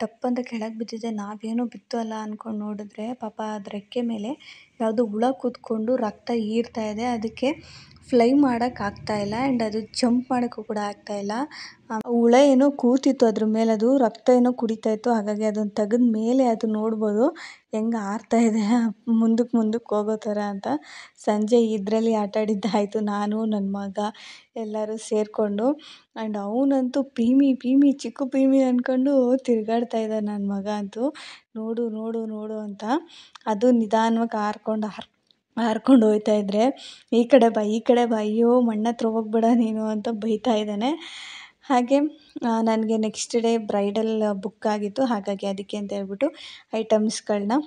ಟಪ್ ಅಂತ ಕೆಳಗೆ ಬಿದ್ದಿದೆ. ನಾವೇನೋ ಬಿತ್ತು ಅಲ್ಲ ಅಂದ್ಕೊಂಡು ನೋಡಿದ್ರೆ ಪಾಪ ಅದು ರೆಕ್ಕೆ ಮೇಲೆ ಯಾವುದೋ ಹುಳ ಕೂತ್ಕೊಂಡು ರಕ್ತ ಹೀರ್ತಾ ಇದೆ. ಅದಕ್ಕೆ ಫ್ಲೈ ಮಾಡೋಕ್ಕಾಗ್ತಾಯಿಲ್ಲ ಆ್ಯಂಡ್ ಅದು ಜಂಪ್ ಮಾಡೋಕ್ಕೂ ಕೂಡ ಆಗ್ತಾಯಿಲ್ಲ. ಹುಳ ಏನೋ ಕೂತಿತ್ತು ಅದ್ರ ಮೇಲೆ, ಅದು ರಕ್ತ ಏನೋ ಕುಡಿತಾಯಿತ್ತು. ಹಾಗಾಗಿ ಅದನ್ನು ತೆಗೆದ ಮೇಲೆ ಅದು ನೋಡ್ಬೋದು ಹೆಂಗೆ ಆರ್ತಾ ಇದೆ ಮುಂದಕ್ಕೆ ಹೋಗೋ ಥರ ಅಂತ. ಸಂಜೆ ಇದರಲ್ಲಿ ಆಟ ಆಡಿದ್ದಾಯಿತು, ನಾನು ನನ್ನ ಮಗ ಎಲ್ಲರೂ ಸೇರಿಕೊಂಡು. ಆ್ಯಂಡ್ ಅವನಂತೂ ಪೀಮಿ ಚಿಕ್ಕ ಪೀಮಿ ಅಂದ್ಕೊಂಡು ತಿರುಗಾಡ್ತಾ ಇದ್ದ ನನ್ನ ಮಗ ಅಂತೂ. ನೋಡು ಅಂತ. ಅದು ನಿಧಾನವಾಗಿ ಹಾರ್ಕೊಂಡು ಹೋಗ್ತಾ ಇದ್ದರೆ ಈ ಕಡೆ ಬಾ, ಅಯ್ಯೋ ಮಣ್ಣ ಹತ್ರ ಹೋಗ್ಬೇಡ ನೀನು ಅಂತ ಬೈತಾ ಇದ್ದಾನೆ. ಹಾಗೆ ನನಗೆ ನೆಕ್ಸ್ಟ್ ಡೇ ಬ್ರೈಡಲ್ ಬುಕ್ ಆಗಿತ್ತು. ಹಾಗಾಗಿ ಅದಕ್ಕೆ ಅಂತ ಹೇಳ್ಬಿಟ್ಟು ಐಟಮ್ಸ್ಗಳನ್ನ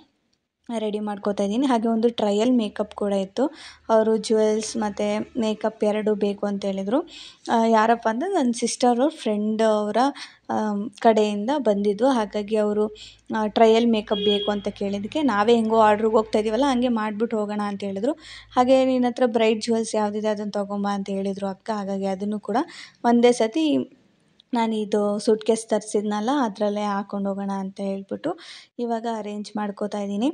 ರೆಡಿ ಮಾಡ್ಕೋತಾ ಇದ್ದೀನಿ. ಹಾಗೆ ಒಂದು ಟ್ರಯಲ್ ಮೇಕಪ್ ಕೂಡ ಇತ್ತು. ಅವರು ಜ್ಯುವೆಲ್ಸ್ ಮತ್ತು ಮೇಕಪ್ 2 ಬೇಕು ಅಂತ ಹೇಳಿದರು. ಯಾರಪ್ಪ ಅಂದರೆ ನನ್ನ ಸಿಸ್ಟರ್ ಅವ್ರ ಫ್ರೆಂಡ್ ಅವರ ಕಡೆಯಿಂದ ಬಂದಿದ್ದು. ಹಾಗಾಗಿ ಅವರು ಟ್ರಯಲ್ ಮೇಕಪ್ ಬೇಕು ಅಂತ ಕೇಳಿದ್ದಕ್ಕೆ ನಾವೇ ಹೆಂಗೋ ಆರ್ಡ್ರಿಗೆ ಹೋಗ್ತಾ ಇದ್ದೀವಲ್ಲ ಹಂಗೆ ಮಾಡಿಬಿಟ್ಟು ಹೋಗೋಣ ಅಂತ ಹೇಳಿದ್ರು. ಹಾಗೆ ನಿನ್ನ ಹತ್ರ ಬ್ರೈಡ್ ಜ್ಯುವೆಲ್ಸ್ ಯಾವುದಿದೆ ಅದನ್ನು ತೊಗೊಂಬ ಅಂತ ಹೇಳಿದರು ಅಕ್ಕ. ಹಾಗಾಗಿ ಅದನ್ನು ಕೂಡ ಒಂದೇ ಸತಿ ನಾನು ಇದು ಸೂಟ್ ಕೇಸ್ ತರಿಸಿದ್ನಲ್ಲ ಅದರಲ್ಲೇ ಹಾಕ್ಕೊಂಡು ಹೋಗೋಣ ಅಂತ ಹೇಳ್ಬಿಟ್ಟು ಇವಾಗ ಅರೇಂಜ್ ಮಾಡ್ಕೋತಾ ಇದ್ದೀನಿ.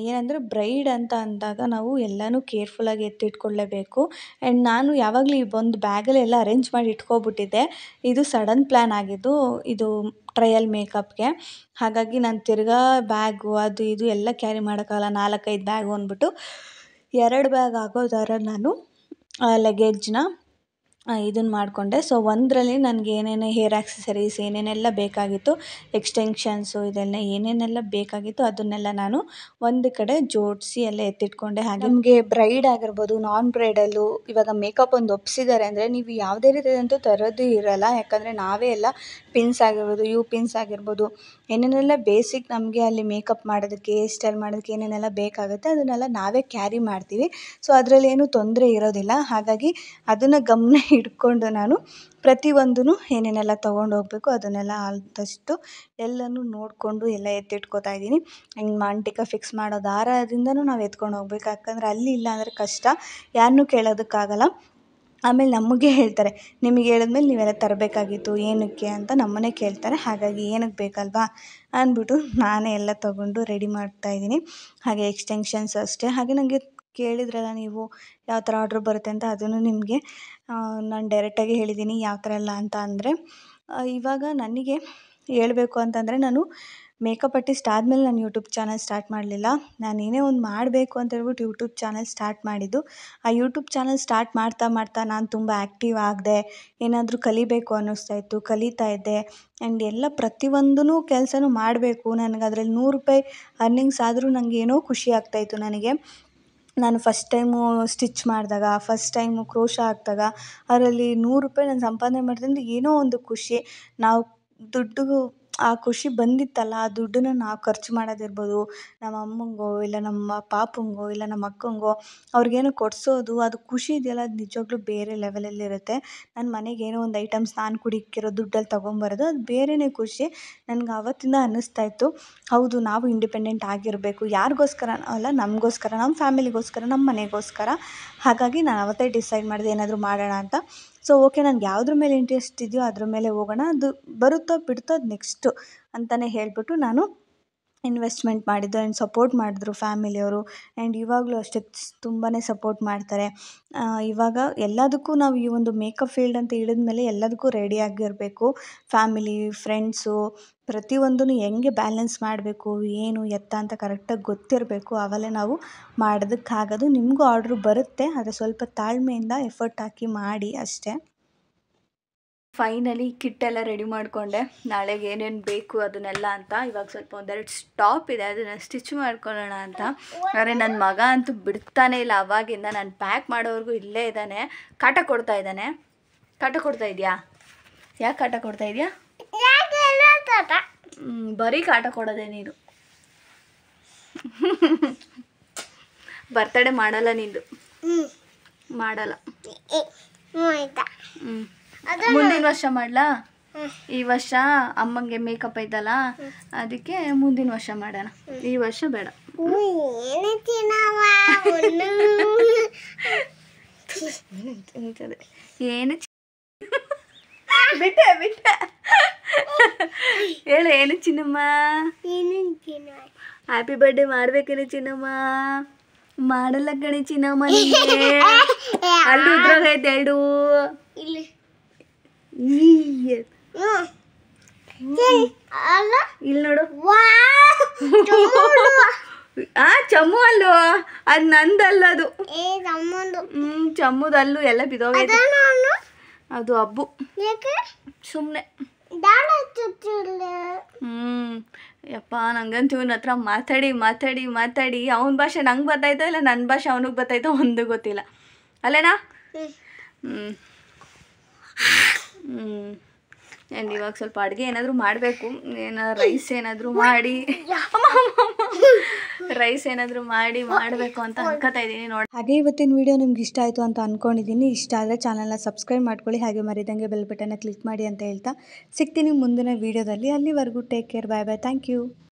ಏನಂದರೆ ಬ್ರೈಡ್ ಅಂತ ಅಂದಾಗ ನಾವು ಎಲ್ಲನೂ ಕೇರ್ಫುಲ್ಲಾಗಿ ಎತ್ತಿಟ್ಕೊಳ್ಳೇಬೇಕು. ಆ್ಯಂಡ್ ನಾನು ಯಾವಾಗಲೂ ಈ ಒಂದು ಬ್ಯಾಗಲ್ಲಿ ಎಲ್ಲ ಅರೇಂಜ್ ಮಾಡಿ ಇಟ್ಕೊಬಿಟ್ಟಿದ್ದೆ. ಇದು ಸಡನ್ ಪ್ಲ್ಯಾನ್ ಆಗಿದ್ದು ಇದು ಟ್ರಯಲ್ ಮೇಕಪ್ಗೆ. ಹಾಗಾಗಿ ನಾನು ತಿರ್ಗಾ ಬ್ಯಾಗು ಅದು ಇದು ಎಲ್ಲ ಕ್ಯಾರಿ ಮಾಡೋಕ್ಕಾಗಲ್ಲ, 4-5 ಬ್ಯಾಗು ಅಂದ್ಬಿಟ್ಟು 2 ಬ್ಯಾಗ್ ಆಗೋ ಥರ ನಾನು ಲಗೇಜ್ನ ಇದನ್ನು ಮಾಡಿಕೊಂಡೆ. ಸೊ ಒಂದರಲ್ಲಿ ನನಗೆ ಏನೇನು ಹೇರ್ ಆಕ್ಸೆಸರೀಸ್ ಏನೇನೆಲ್ಲ ಬೇಕಾಗಿತ್ತು, ಎಕ್ಸ್ಟೆನ್ಷನ್ಸು ಇದೆಲ್ಲ ಏನೇನೆಲ್ಲ ಬೇಕಾಗಿತ್ತು ಅದನ್ನೆಲ್ಲ ನಾನು ಒಂದು ಕಡೆ ಜೋಡಿಸಿ ಎಲ್ಲ ಎತ್ತಿಟ್ಕೊಂಡೆ. ಹಾಗೆ ನಮಗೆ ಬ್ರೈಡ್ ಆಗಿರ್ಬೋದು, ನಾನ್ ಬ್ರೈಡಲ್ಲು ಇವಾಗ ಮೇಕಪ್ ಒಂದು ಒಪ್ಪಿಸಿದ್ದಾರೆ ಅಂದರೆ ನೀವು ಯಾವುದೇ ರೀತಿಯಾದಂತೂ ತರೋದು ಇರೋಲ್ಲ. ಯಾಕಂದರೆ ನಾವೇ ಎಲ್ಲ ಪಿನ್ಸ್ ಆಗಿರ್ಬೋದು, ಪಿನ್ಸ್ ಆಗಿರ್ಬೋದು, ಏನೇನೆಲ್ಲ ಬೇಸಿಕ್ ನಮಗೆ ಅಲ್ಲಿ ಮೇಕಪ್ ಮಾಡೋದಕ್ಕೆ, ಹೇರ್ ಸ್ಟೈಲ್ ಮಾಡೋದಕ್ಕೆ ಏನೇನೆಲ್ಲ ಬೇಕಾಗುತ್ತೆ ಅದನ್ನೆಲ್ಲ ನಾವೇ ಕ್ಯಾರಿ ಮಾಡ್ತೀವಿ. ಸೊ ಅದರಲ್ಲಿ ಏನೂ ತೊಂದರೆ ಇರೋದಿಲ್ಲ. ಹಾಗಾಗಿ ಅದನ್ನು ಗಮನ ಇಟ್ಕೊಂಡು ನಾನು ಪ್ರತಿಯೊಂದೂ ಏನೇನೆಲ್ಲ ತೊಗೊಂಡು ಹೋಗಬೇಕು ಅದನ್ನೆಲ್ಲ ಆದಷ್ಟು ಎಲ್ಲನೂ ನೋಡಿಕೊಂಡು ಎಲ್ಲ ಎತ್ತಿಟ್ಕೋತಾ ಇದ್ದೀನಿ. ಹಿಂಗೆ ಮಾಂಟಿಕ ಫಿಕ್ಸ್ ಮಾಡೋ ದಾರದಿಂದನೂ ನಾವು ಎತ್ಕೊಂಡು ಹೋಗ್ಬೇಕು. ಯಾಕಂದರೆ ಅಲ್ಲಿ ಇಲ್ಲ ಅಂದರೆ ಕಷ್ಟ, ಯಾರನ್ನೂ ಕೇಳೋದಕ್ಕಾಗಲ್ಲ. ಆಮೇಲೆ ನಮಗೆ ಹೇಳ್ತಾರೆ, ನಿಮಗೆ ಹೇಳಿದ್ಮೇಲೆ ನೀವೆಲ್ಲ ತರಬೇಕಾಗಿತ್ತು ಏನಕ್ಕೆ ಅಂತ ನಮ್ಮನ್ನೇ ಕೇಳ್ತಾರೆ. ಹಾಗಾಗಿ ಏನಕ್ಕೆ ಬೇಕಲ್ವಾ ಅಂದ್ಬಿಟ್ಟು ನಾನೇ ಎಲ್ಲ ತೊಗೊಂಡು ರೆಡಿ ಮಾಡ್ತಾಯಿದ್ದೀನಿ. ಹಾಗೆ ಎಕ್ಸ್ಟೆನ್ಷನ್ಸ್ ಅಷ್ಟೇ. ಹಾಗೆ ನನಗೆ ಕೇಳಿದ್ರಲ್ಲ ನೀವು ಯಾವ ಥರ ಆರ್ಡ್ರ್ ಬರುತ್ತೆ ಅಂತ, ಅದನ್ನು ನಿಮಗೆ ನಾನು ಡೈರೆಕ್ಟಾಗಿ ಹೇಳಿದ್ದೀನಿ ಯಾವ ಥರ ಎಲ್ಲ ಅಂತ. ಅಂದರೆ ಇವಾಗ ನನಗೆ ಹೇಳ್ಬೇಕು ಅಂತಂದರೆ, ನಾನು ಮೇಕಪ್ ಆರ್ಟಿಸ್ಟ್ ಆದಮೇಲೆ ನಾನು ಯೂಟ್ಯೂಬ್ ಚಾನಲ್ ಸ್ಟಾರ್ಟ್ ಮಾಡಲಿಲ್ಲ. ನಾನು ಏನೇ ಒಂದು ಮಾಡಬೇಕು ಅಂತ ಹೇಳ್ಬಿಟ್ಟು ಯೂಟ್ಯೂಬ್ ಚಾನಲ್ ಸ್ಟಾರ್ಟ್ ಮಾಡಿದ್ದು. ಆ ಯೂಟ್ಯೂಬ್ ಚಾನಲ್ ಸ್ಟಾರ್ಟ್ ಮಾಡ್ತಾ ಮಾಡ್ತಾ ನಾನು ತುಂಬ ಆ್ಯಕ್ಟಿವ್ ಆಗಿದೆ. ಏನಾದರೂ ಕಲಿಬೇಕು ಅನ್ನಿಸ್ತಾಯಿತ್ತು, ಕಲಿತಾ ಇದ್ದೆ. ಆ್ಯಂಡ್ ಎಲ್ಲ ಪ್ರತಿಯೊಂದೂ ಕೆಲಸನೂ ಮಾಡಬೇಕು. ನನಗೆ ಅದರಲ್ಲಿ ₹100 ಅರ್ನಿಂಗ್ಸ್ ಆದರೂ ನನಗೆ ಏನೋ ಖುಷಿ ಆಗ್ತಾಯಿತ್ತು. ನನಗೆ ನಾನು ಫಸ್ಟ್ ಟೈಮು ಸ್ಟಿಚ್ ಮಾಡಿದಾಗ, ಫಸ್ಟ್ ಟೈಮು ಕ್ರೋಶ ಹಾಕಿದಾಗ ಅದರಲ್ಲಿ ₹100 ನಾನು ಸಂಪಾದನೆ ಮಾಡಿದ್ರೆ ಏನೋ ಒಂದು ಖುಷಿ. ನಾವು ದುಡ್ಡು ಆ ಖುಷಿ ಬಂದಿತ್ತಲ್ಲ, ಆ ದುಡ್ಡನ್ನು ನಾವು ಖರ್ಚು ಮಾಡೋದಿರ್ಬೋದು, ನಮ್ಮ ಅಮ್ಮಂಗೋ ಇಲ್ಲ ನಮ್ಮ ಪಾಪುಂಗೋ ಇಲ್ಲ ನಮ್ಮ ಅಕ್ಕಂಗೋ ಅವ್ರಿಗೇನೋ ಕೊಡಿಸೋದು, ಅದು ಖುಷಿ ಇದೆಯಲ್ಲ, ಅದು ನಿಜವಾಗ್ಲೂ ಬೇರೆ ಲೆವೆಲಲ್ಲಿರುತ್ತೆ. ನನ್ನ ಮನೆಗೆ ಏನೋ ಒಂದು ಐಟಮ್ಸ್ ನಾನು ಕುಡಿಕ್ಕಿರೋ ದುಡ್ಡಲ್ಲಿ ತೊಗೊಂಬರೋದು, ಅದು ಬೇರೆಯೇ ಖುಷಿ. ನನಗೆ ಆವತ್ತಿಂದ ಅನ್ನಿಸ್ತಾಯಿತ್ತು, ಹೌದು ನಾವು ಇಂಡಿಪೆಂಡೆಂಟ್ ಆಗಿರಬೇಕು. ಯಾರಿಗೋಸ್ಕರ ಅಲ್ಲ, ನಮಗೋಸ್ಕರ, ನಮ್ಮ ಫ್ಯಾಮಿಲಿಗೋಸ್ಕರ, ನಮ್ಮ ಮನೆಗೋಸ್ಕರ. ಹಾಗಾಗಿ ನಾನು ಅವತ್ತೇ ಡಿಸೈಡ್ ಮಾಡಿದೆ ಏನಾದರೂ ಮಾಡೋಣ ಅಂತ. ಸೊ ಓಕೆ, ನನಗೆ ಯಾವುದ್ರ ಮೇಲೆ ಇಂಟ್ರೆಸ್ಟ್ ಇದೆಯೋ ಅದ್ರ ಮೇಲೆ ಹೋಗೋಣ, ಅದು ಬರುತ್ತೋ ಬಿಡುತ್ತೋ ಅದು ನೆಕ್ಸ್ಟು ಅಂತಲೇ ಹೇಳಿಬಿಟ್ಟು ನಾನು ಇನ್ವೆಸ್ಟ್ಮೆಂಟ್ ಮಾಡಿದ್ದು. ಆ್ಯಂಡ್ ಸಪೋರ್ಟ್ ಮಾಡಿದ್ರು ಫ್ಯಾಮಿಲಿಯವರು. ಆ್ಯಂಡ್ ಇವಾಗಲೂ ಅಷ್ಟೇ ತುಂಬಾ ಸಪೋರ್ಟ್ ಮಾಡ್ತಾರೆ. ಇವಾಗ ಎಲ್ಲದಕ್ಕೂ ನಾವು ಈ ಒಂದು ಮೇಕಪ್ ಫೀಲ್ಡ್ ಅಂತ ಇಳಿದ್ಮೇಲೆ ಎಲ್ಲದಕ್ಕೂ ರೆಡಿಯಾಗಿರಬೇಕು. ಫ್ಯಾಮಿಲಿ, ಫ್ರೆಂಡ್ಸು ಪ್ರತಿಯೊಂದೂ ಹೆಂಗೆ ಬ್ಯಾಲೆನ್ಸ್ ಮಾಡಬೇಕು, ಏನು ಎತ್ತ ಅಂತ ಕರೆಕ್ಟಾಗಿ ಗೊತ್ತಿರಬೇಕು. ಆವಾಗಲೇ ನಾವು ಮಾಡೋದಕ್ಕಾಗೋದು. ನಿಮಗೂ ಆರ್ಡ್ರು ಬರುತ್ತೆ, ಆದರೆ ಸ್ವಲ್ಪ ತಾಳ್ಮೆಯಿಂದ ಎಫರ್ಟ್ ಹಾಕಿ ಮಾಡಿ ಅಷ್ಟೇ. ಫೈನಲಿ ಕಿಟ್ಟೆಲ್ಲ ರೆಡಿ ಮಾಡಿಕೊಂಡೆ, ನಾಳೆಗೆ ಏನೇನು ಬೇಕು ಅದನ್ನೆಲ್ಲ ಅಂತ. ಇವಾಗ ಸ್ವಲ್ಪ ಒಂದೆರಡು ಸ್ಟಾಪ್ ಇದೆ, ಅದನ್ನು ಸ್ಟಿಚ್ ಮಾಡ್ಕೊಳ್ಳೋಣ ಅಂತ. ಆದರೆ ನನ್ನ ಮಗ ಅಂತೂ ಬಿಡ್ತಾನೇ ಇಲ್ಲ. ಅವಾಗಿಂದ ನಾನು ಪ್ಯಾಕ್ ಮಾಡೋವರೆಗೂ ಇಲ್ಲೇ ಇದ್ದಾನೆ, ಕಾಟ ಕೊಡ್ತಾ ಇದ್ದಾನೆ. ಕಾಟ ಕೊಡ್ತಾ ಇದೆಯಾ? ಯಾಕೆ ಕಾಟ ಕೊಡ್ತಾ ಇದೆಯಾ? ಬರೀ ಕಾಟ ಕೊಡೋದೆ ನೀನು. ಬರ್ತಡೇ ಮಾಡಲ್ಲ ನಿಂದು, ಮಾಡಲ್ಲ. ಮುಂದಿನ ವರ್ಷ ಮಾಡಲಾ? ಈ ವರ್ಷ ಅಮ್ಮಂಗೆ ಮೇಕಪ್ ಐತಲ್ಲ, ಅದಕ್ಕೆ ಮುಂದಿನ ವರ್ಷ ಮಾಡೋಣ. ಈ ವರ್ಷ ಬೇಡ. ಏನು ಬಿಟ್ಟೆ ಬಿಟ್ಟೆ ಹೇಳು, ಏನು ಚಿನ್ನಮ್ಮ? ಹ್ಯಾಪಿ ಬರ್ಡೇ ಮಾಡ್ಬೇಕೇನು ಚಿನ್ನಮ್ಮ? ಮಾಡಲ್ಲ ಕಣೆ ಚಿನ್ನಮ್ಮ. ನಿಮಗೆ ಅಲ್ಲಿ ಉದ್ರಾಗೈತೆ ಎರಡು. ಇಲ್ಲಿ ನೋಡು. ಚಮ್ಮು ಅಲ್ಲು, ಅದು ನಂದಲ್ಲ, ಅದು ಚಮ್ಮುದಲ್ಲು, ಎಲ್ಲ ಬಿದೋಗೈತೆ. ಅದು ಹಬ್ಬು, ಸುಮ್ಮನೆ. ಯಪ್ಪ, ನಂಗಂತೂ ಇವನ ಹತ್ರ ಮಾತಾಡಿ ಮಾತಾಡಿ ಮಾತಾಡಿ ಅವನ ಭಾಷೆ ನಂಗೆ ಬರ್ತಾಯಿತ್ತೋ ಇಲ್ಲ ನನ್ನ ಭಾಷೆ ಅವನಿಗೆ ಬರ್ತಾಯಿತ್ತೋ ಒಂದು ಗೊತ್ತಿಲ್ಲ, ಅಲ್ಲೇನಾ? ಆ್ಯಂಡ್ ಇವಾಗ ಸ್ವಲ್ಪ ಅಡುಗೆ ಏನಾದರೂ ಮಾಡಬೇಕು. ರೈಸ್ ಏನಾದರೂ ಮಾಡಿ ಮಾಡಬೇಕು ಅಂತ ಅನ್ಕೋತಾ ಇದ್ದೀನಿ ನೋಡಿ. ಹಾಗೆ ಇವತ್ತಿನ ವಿಡಿಯೋ ನಿಮ್ಗೆ ಇಷ್ಟ ಆಯಿತು ಅಂತ ಅಂದ್ಕೊಂಡಿದ್ದೀನಿ. ಇಷ್ಟ ಆದರೆ ಚಾನಲ್ನ ಸಬ್ಸ್ಕ್ರೈಬ್ ಮಾಡ್ಕೊಳ್ಳಿ, ಹಾಗೆ ಮರಿದಂಗೆ ಬೆಲ್ ಬಟನ್ನ ಕ್ಲಿಕ್ ಮಾಡಿ ಅಂತ ಹೇಳ್ತಾ ಸಿಗ್ತೀನಿ ಮುಂದಿನ ವೀಡಿಯೋದಲ್ಲಿ. ಅಲ್ಲಿವರೆಗೂ take care, bye bye, thank you.